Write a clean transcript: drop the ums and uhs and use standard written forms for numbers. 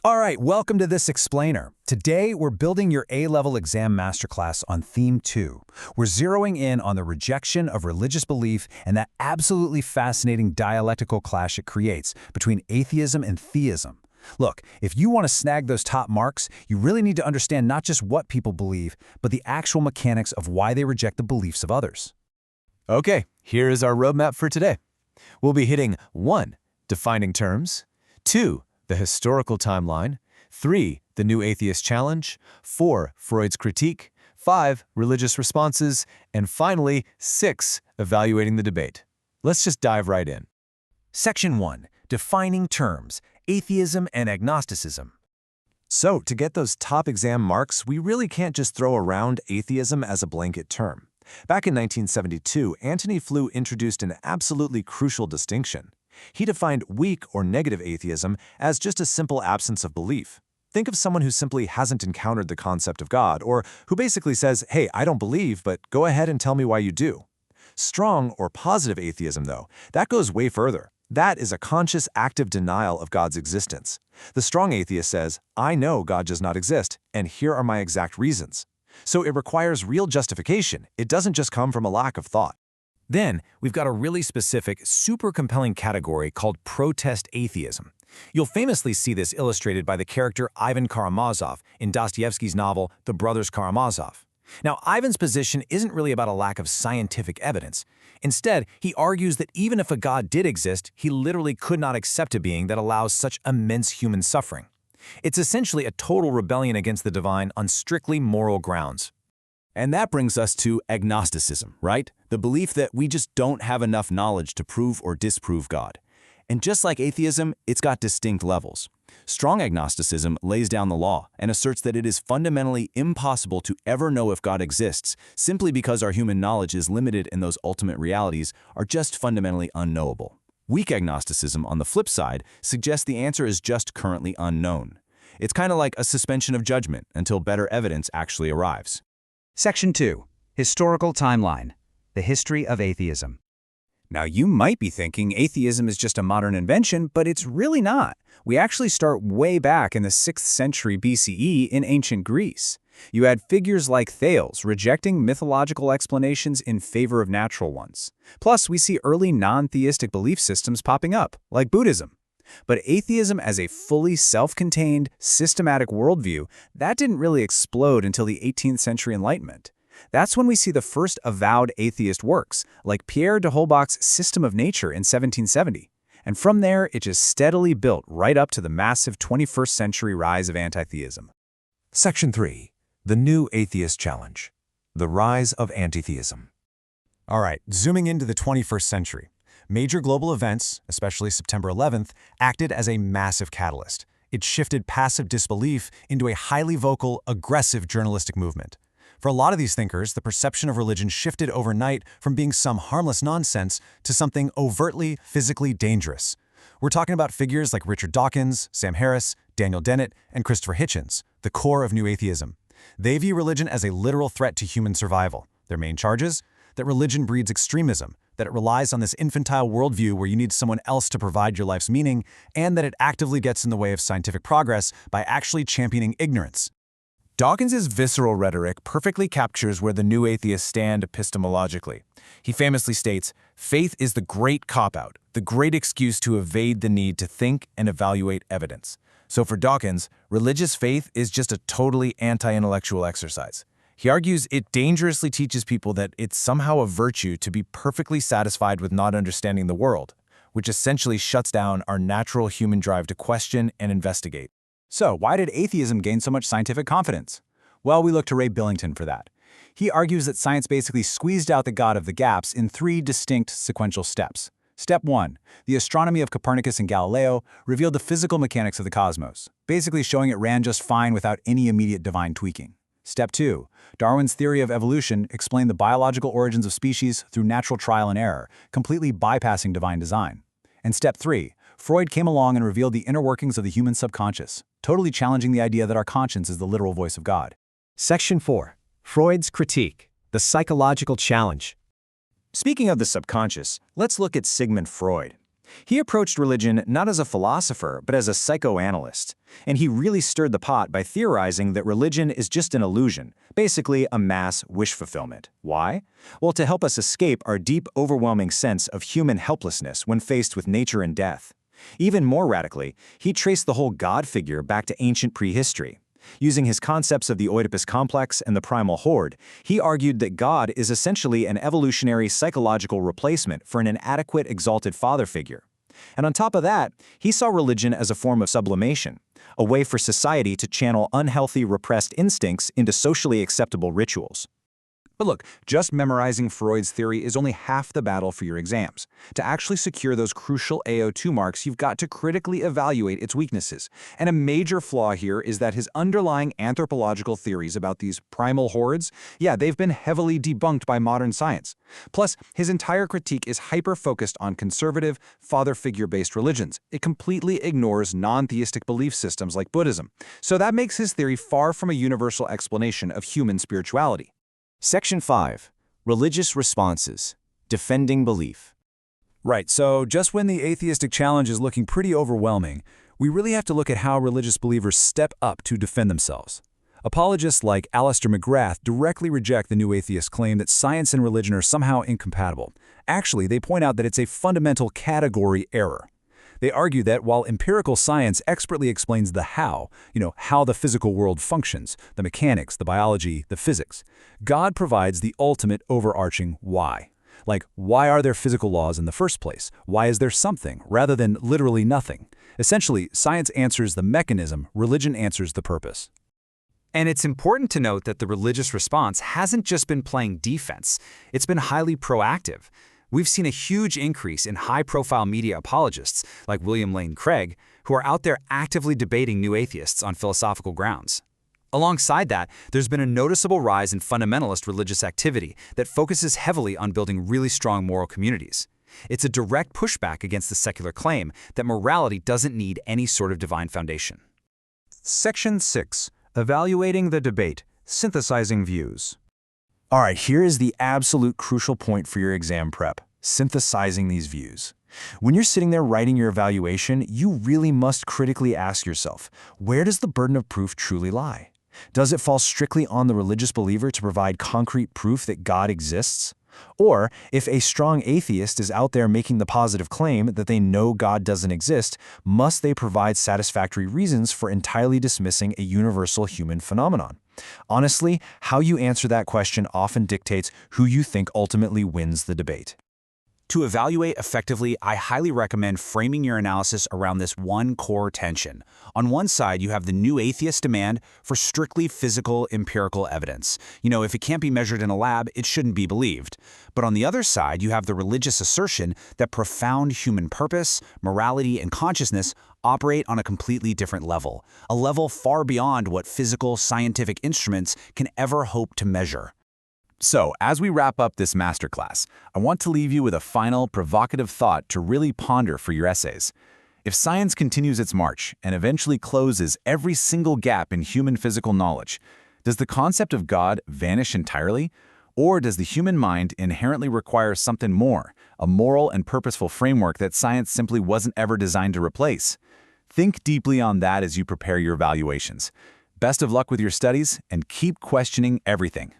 All right, welcome to this explainer. Today, we're building your A-level exam masterclass on Theme 2. We're zeroing in on the rejection of religious belief and that absolutely fascinating dialectical clash it creates between atheism and theism. Look, if you want to snag those top marks, you really need to understand not just what people believe, but the actual mechanics of why they reject the beliefs of others. Okay, here is our roadmap for today. We'll be hitting 1. Defining terms, 2. The historical timeline, 3. The new atheist challenge, 4. Freud's critique, 5. Religious responses, and finally, 6. Evaluating the debate. Let's just dive right in. Section 1. Defining terms, atheism and agnosticism. So, to get those top exam marks, we really can't just throw around atheism as a blanket term. Back in 1972, Antony Flew introduced an absolutely crucial distinction. He defined weak or negative atheism as just a simple absence of belief. Think of someone who simply hasn't encountered the concept of God, or who basically says, hey, I don't believe, but go ahead and tell me why you do. Strong or positive atheism, though, that goes way further. That is a conscious, active denial of God's existence. The strong atheist says, I know God does not exist, and here are my exact reasons. So it requires real justification. It doesn't just come from a lack of thought. Then, we've got a really specific, super compelling category called protest atheism. You'll famously see this illustrated by the character Ivan Karamazov in Dostoevsky's novel The Brothers Karamazov. Now, Ivan's position isn't really about a lack of scientific evidence. Instead, he argues that even if a God did exist, he literally could not accept a being that allows such immense human suffering. It's essentially a total rebellion against the divine on strictly moral grounds. And that brings us to agnosticism, right? The belief that we just don't have enough knowledge to prove or disprove God. And just like atheism, it's got distinct levels. Strong agnosticism lays down the law and asserts that it is fundamentally impossible to ever know if God exists, simply because our human knowledge is limited and those ultimate realities are just fundamentally unknowable. Weak agnosticism, on the flip side, suggests the answer is just currently unknown. It's kind of like a suspension of judgment until better evidence actually arrives. Section 2. Historical Timeline. The History of Atheism. Now, you might be thinking atheism is just a modern invention, but it's really not. We actually start way back in the 6th century BCE in ancient Greece. You had figures like Thales rejecting mythological explanations in favor of natural ones. Plus, we see early non-theistic belief systems popping up, like Buddhism. But atheism as a fully self-contained, systematic worldview, that didn't really explode until the 18th century Enlightenment. That's when we see the first avowed atheist works, like Pierre de Holbach's System of Nature in 1770. And from there, it just steadily built right up to the massive 21st century rise of anti-theism. Section 3. The new atheist challenge. The rise of anti-theism. All right, zooming into the 21st century. Major global events, especially September 11th, acted as a massive catalyst. It shifted passive disbelief into a highly vocal, aggressive journalistic movement. For a lot of these thinkers, the perception of religion shifted overnight from being some harmless nonsense to something overtly, physically dangerous. We're talking about figures like Richard Dawkins, Sam Harris, Daniel Dennett, and Christopher Hitchens, the core of new atheism. They view religion as a literal threat to human survival. Their main charges? That religion breeds extremism, that it relies on this infantile worldview where you need someone else to provide your life's meaning, and that it actively gets in the way of scientific progress by actually championing ignorance. Dawkins's visceral rhetoric perfectly captures where the new atheists stand epistemologically. He famously states, faith is the great cop-out, the great excuse to evade the need to think and evaluate evidence. So for Dawkins, religious faith is just a totally anti-intellectual exercise. He argues it dangerously teaches people that it's somehow a virtue to be perfectly satisfied with not understanding the world, which essentially shuts down our natural human drive to question and investigate. So, why did atheism gain so much scientific confidence? Well, we look to Ray Billington for that. He argues that science basically squeezed out the God of the gaps in 3 distinct sequential steps. Step 1. The astronomy of Copernicus and Galileo revealed the physical mechanics of the cosmos, basically showing it ran just fine without any immediate divine tweaking. Step 2. Darwin's theory of evolution explained the biological origins of species through natural trial and error, completely bypassing divine design. And Step 3. Freud came along and revealed the inner workings of the human subconscious, totally challenging the idea that our conscience is the literal voice of God. Section 4. Freud's critique. The psychological challenge. Speaking of the subconscious, let's look at Sigmund Freud. He approached religion not as a philosopher, but as a psychoanalyst. And he really stirred the pot by theorizing that religion is just an illusion, basically a mass wish fulfillment. Why? Well, to help us escape our deep, overwhelming sense of human helplessness when faced with nature and death. Even more radically, he traced the whole God figure back to ancient prehistory. Using his concepts of the Oedipus complex and the primal horde, he argued that God is essentially an evolutionary psychological replacement for an inadequate exalted father figure. And on top of that, he saw religion as a form of sublimation, a way for society to channel unhealthy repressed instincts into socially acceptable rituals. But look, just memorizing Freud's theory is only half the battle for your exams. To actually secure those crucial AO2 marks, you've got to critically evaluate its weaknesses. And a major flaw here is that his underlying anthropological theories about these primal hordes, they've been heavily debunked by modern science. Plus, his entire critique is hyper-focused on conservative, father figure-based religions. It completely ignores non-theistic belief systems like Buddhism. So that makes his theory far from a universal explanation of human spirituality. Section 5. Religious Responses. Defending Belief. Right, so just when the atheistic challenge is looking pretty overwhelming, we really have to look at how religious believers step up to defend themselves. Apologists like Alistair McGrath directly reject the new atheist claim that science and religion are somehow incompatible. Actually, they point out that it's a fundamental category error. They argue that while empirical science expertly explains the how the physical world functions, the mechanics, the biology, the physics, God provides the ultimate overarching why. Like, why are there physical laws in the first place? Why is there something, rather than literally nothing? Essentially, science answers the mechanism, religion answers the purpose. And it's important to note that the religious response hasn't just been playing defense, it's been highly proactive. We've seen a huge increase in high-profile media apologists like William Lane Craig, who are out there actively debating new atheists on philosophical grounds. Alongside that, there's been a noticeable rise in fundamentalist religious activity that focuses heavily on building really strong moral communities. It's a direct pushback against the secular claim that morality doesn't need any sort of divine foundation. Section 6. Evaluating the debate. Synthesizing views. All right, here is the absolute crucial point for your exam prep: synthesizing these views. When you're sitting there writing your evaluation, you really must critically ask yourself, where does the burden of proof truly lie? Does it fall strictly on the religious believer to provide concrete proof that God exists? Or, if a strong atheist is out there making the positive claim that they know God doesn't exist, must they provide satisfactory reasons for entirely dismissing a universal human phenomenon? Honestly, how you answer that question often dictates who you think ultimately wins the debate. To evaluate effectively, I highly recommend framing your analysis around this one core tension. On one side, you have the new atheist demand for strictly physical, empirical evidence. If it can't be measured in a lab, it shouldn't be believed. But on the other side, you have the religious assertion that profound human purpose, morality, and consciousness operate on a completely different level, a level far beyond what physical, scientific instruments can ever hope to measure. So, as we wrap up this masterclass, I want to leave you with a final, provocative thought to really ponder for your essays. If science continues its march and eventually closes every single gap in human physical knowledge, does the concept of God vanish entirely? Or does the human mind inherently require something more, a moral and purposeful framework that science simply wasn't ever designed to replace? Think deeply on that as you prepare your evaluations. Best of luck with your studies, and keep questioning everything.